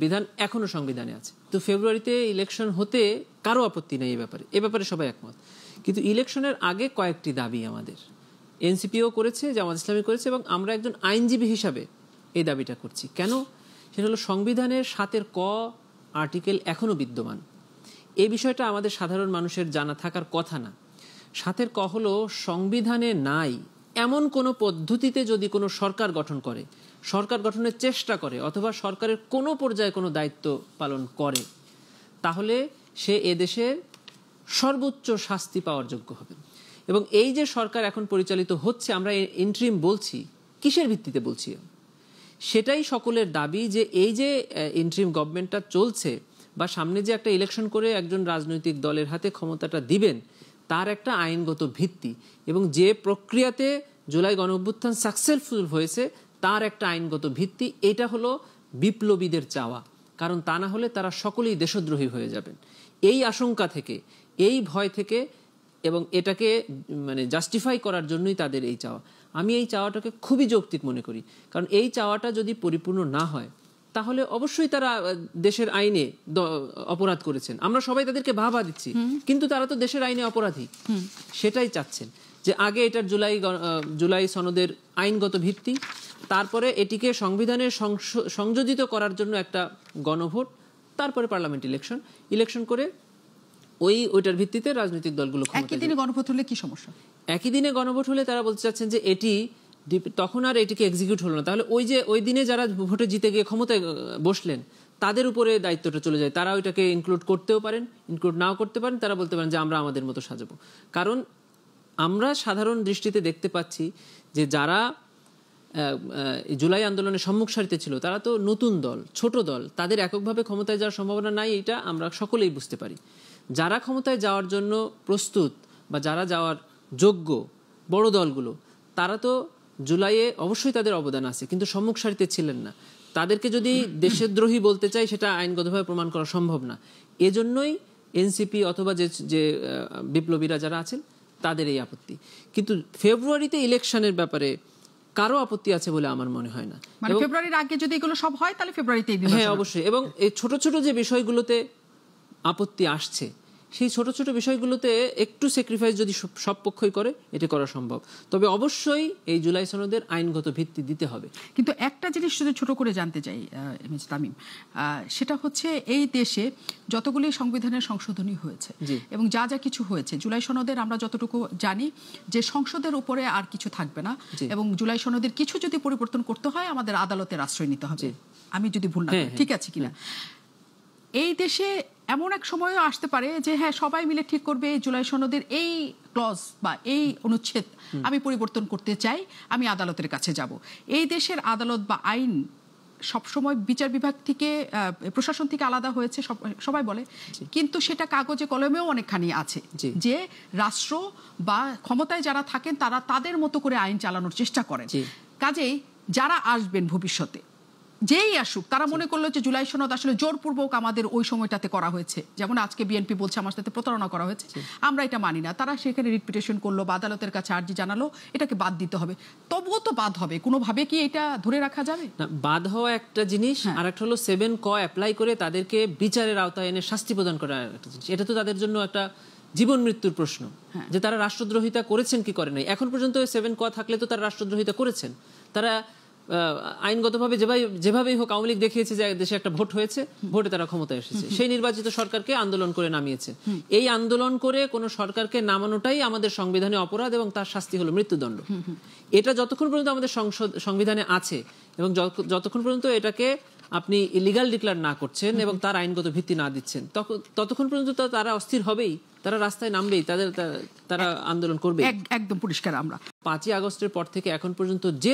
বিধান এখনো সংবিধানে আছে। তো ফেব্রুয়ারিতে ইলেকশন হতে কারো আপত্তি নেই এ ব্যাপারে সবাই একমত। কিন্তু ইলেকশনের আগে কয়েকটি দাবি আমাদের এনসিপিও করেছে, জামাত ইসলামী করেছে, এবং আমরা একজন আইনজীবী হিসাবে এই দাবিটা করছি। কেন? সেটা হলো সংবিধানের ৭ ক আর্টিকেল এখনো বিদ্যমান। এই বিষয়টা আমাদের সাধারণ মানুষের জানা থাকার কথা না। ৭ ক হলো সংবিধানে নাই এমন কোনো পদ্ধতিতে যদি কোনো সরকার গঠন করে, সরকার গঠনের চেষ্টা করে, অথবা সরকারের কোনো পর্যায়ে কোনো দায়িত্ব পালন করে, তাহলে সে এদেশের সর্বোচ্চ শাস্তি পাওয়ার যোগ্য হবে। এবং এই যে সরকার এখন পরিচালিত হচ্ছে, আমরা ইন্টারিম বলছি, কিসের ভিত্তিতে বলছি? সেটাই সকলের দাবি যে এই যে ইন্টারিম গভর্নমেন্টটা চলছে, বা সামনে যে একটা ইলেকশন করে একজন রাজনৈতিক দলের হাতে ক্ষমতাটা দিবেন, তার একটা আইনগত ভিত্তি, এবং যে প্রক্রিয়াতে জুলাই গণঅভ্যুত্থান সাকসেসফুল হয়েছে তার একটা আইনগত ভিত্তি। এটা হলো বিপ্লবীদের চাওয়া, কারণ তা না হলে তারা সকলেই দেশদ্রোহী হয়ে যাবেন। এই আশঙ্কা থেকে, এই ভয় থেকে, এবং এটাকে জাস্টিফাই করার জন্যই তাদের এই চাওয়া। আমি এই চাওয়াটাকে খুবই যৌক্তিক মনে করি, কারণ এই চাওয়াটা যদি পরিপূর্ণ না হয় তাহলে অবশ্যই তারা দেশের আইনে অপরাধ করেছেন, আমরা সবাই তাদেরকে বাহবা দিচ্ছি, কিন্তু তারা তো দেশের আইনে অপরাধী। সেটাই চাচ্ছেন যে আগে এটার জুলাই সনদের আইনগত ভিত্তি, তারপরে এটিকে সংবিধানের সংযোজিত করার জন্য একটা গণভোট, তারপরে পার্লামেন্ট ইলেকশন করে ওইটার ভিত্তিতে রাজনৈতিক দলগুলো একই দিনে গণভোট হলে কি সমস্যা? একই দিনে গণভোট হলে তারা বলতে চাচ্ছেন যে এটি তখন আর এটিকে এক্সিকিউট হলো না, তাহলে ওই দিনে যারা ভোটে জিতে গিয়ে ক্ষমতায় বসলেন তাদের উপরে দায়িত্বটা চলে যায়। তারা ওইটাকে ইনক্লুড করতেও পারেন, ইনক্লুড নাও করতে পারেন, তারা বলতে পারেন যে আমরা আমাদের মতো সাজাবো। কারণ আমরা সাধারণ দৃষ্টিতে দেখতে পাচ্ছি যে যারা জুলাই আন্দোলনের সম্মুখ সারিতে ছিল তারা তো নতুন দল, ছোট দল, তাদের এককভাবে ক্ষমতায় যাওয়ার সম্ভাবনা নাই, এটা আমরা সকলেই বুঝতে পারি। যারা ক্ষমতায় যাওয়ার জন্য প্রস্তুত বা যারা যাওয়ার যোগ্য বড় দলগুলো, তারা তো জুলাইয়ে অবশ্যই তাদের অবদান আছে, কিন্তু সম্মুখ সারিতে ছিলেন না। তাদেরকে যদি দেশদ্রোহী বলতে চাই সেটা আইনগতভাবে প্রমাণ করা সম্ভব না। এজন্যই এনসিপি অথবা যে বিপ্লবীরা যারা আছেন তাদের এই আপত্তি। কিন্তু ফেব্রুয়ারিতে ইলেকশনের ব্যাপারে কারো আপত্তি আছে বলে আমার মনে হয় না। মানে ফেব্রুয়ারির আগে যদি এগুলো সব হয় তাহলে ফেব্রুয়ারিতেই, হ্যাঁ অবশ্যই। এবং এই ছোট ছোট যে বিষয়গুলোতে আপত্তি আসছে, সেই ছোট ছোট বিষয়গুলোতে একটু স্যাক্রিফাইস যদি সব পক্ষই করে, এটা করা সম্ভব। তবে অবশ্যই এই জুলাই সনদের আইনগত ভিত্তি দিতে হবে। কিন্তু একটা জিনিস যদি ছোট করে জানতে চাই এম এস তামিম, সেটা হচ্ছে এই দেশে যতগুলি সংবিধানের সংশোধনী হয়েছে এবং যা যা কিছু হয়েছে, জুলাই সনদের আমরা যতটুকু জানি যে সংসদের উপরে আর কিছু থাকবে না, এবং জুলাই সনদের কিছু যদি পরিবর্তন করতে হয় আমাদের আদালতের আশ্রয় নিতে হবে, আমি যদি ভুল না করি, ঠিক আছে কিনা? এই দেশে এমন এক সময়ও আসতে পারে যে হ্যাঁ সবাই মিলে ঠিক করবে জুলাই সনদের এই ক্লজ বা এই অনুচ্ছেদ আমি পরিবর্তন করতে চাই, আমি আদালতের কাছে যাব। এই দেশের আদালত বা আইন সবসময় বিচার বিভাগ থেকে, প্রশাসন থেকে আলাদা হয়েছে সবাই বলে, কিন্তু সেটা কাগজে কলমেও অনেকখানি আছে যে রাষ্ট্র বা ক্ষমতায় যারা থাকেন তারা তাদের মতো করে আইন চালানোর চেষ্টা করেন। কাজেই যারা আসবেন ভবিষ্যতে, যেই আসুক, তারা মনে করলো যে জুলাই সনদ আসলে জোরপূর্বক আমাদের ওই সময়টাতে করা হয়েছে, যেমন আজকে বিএনপি বলছে আমার সাথে প্রতারণা করা হয়েছে, আমরা এটা মানি না। তারা সেখানে রিট পিটিশন করলো বা আদালতের কাছে আর্জি জানালো এটাকে বাদ দিতে হবে। তবুও তো বাদ হবে, কোনোভাবে কি এটা ধরে রাখা যাবে না? বাদ হওয়া একটা জিনিস, আর একটা হলো 7 ক অ্যাপ্লাই করে তাদেরকে বিচারের আওতায় এনে শাস্তি প্রদান করা একটা জিনিস। এটা তো তাদের জন্য একটা জীবন মৃত্যুর প্রশ্ন, যে তারা রাষ্ট্রদ্রোহিতা করেছেন কি করেন নাই। এখন পর্যন্ত 7 ক থাকলে তো তারা রাষ্ট্রদ্রোহিতা করেছেন। তারা আইনগতভাবে যেভাবেই হোক, আওয়ামী লীগ দেখিয়েছে যে দেশে একটা ভোট হয়েছে, ভোটে তারা ক্ষমতায় এসেছে, সেই নির্বাচিত সরকারকে আন্দোলন করে নামিয়েছে। এই আন্দোলন করে কোন সরকারকে নামানোটাই আমাদের সংবিধানে অপরাধ, এবং তার শাস্তি হলো মৃত্যুদণ্ড। এটা যতক্ষণ পর্যন্ত আমাদের সংবিধানে আছে এবং যতক্ষণ পর্যন্ত এটাকে আপনি ইলিগাল ডিক্লেয়ার না করছেন এবং তার আইনগত ভিত্তি না দিচ্ছেন, ততক্ষণ পর্যন্ত তারা অস্থির হবেই, তারা রাস্তায় নামবেই, তারা আন্দোলন করবে। একদম পরিষ্কার। আমরা 5ই আগস্টের পর থেকে এখন পর্যন্ত যে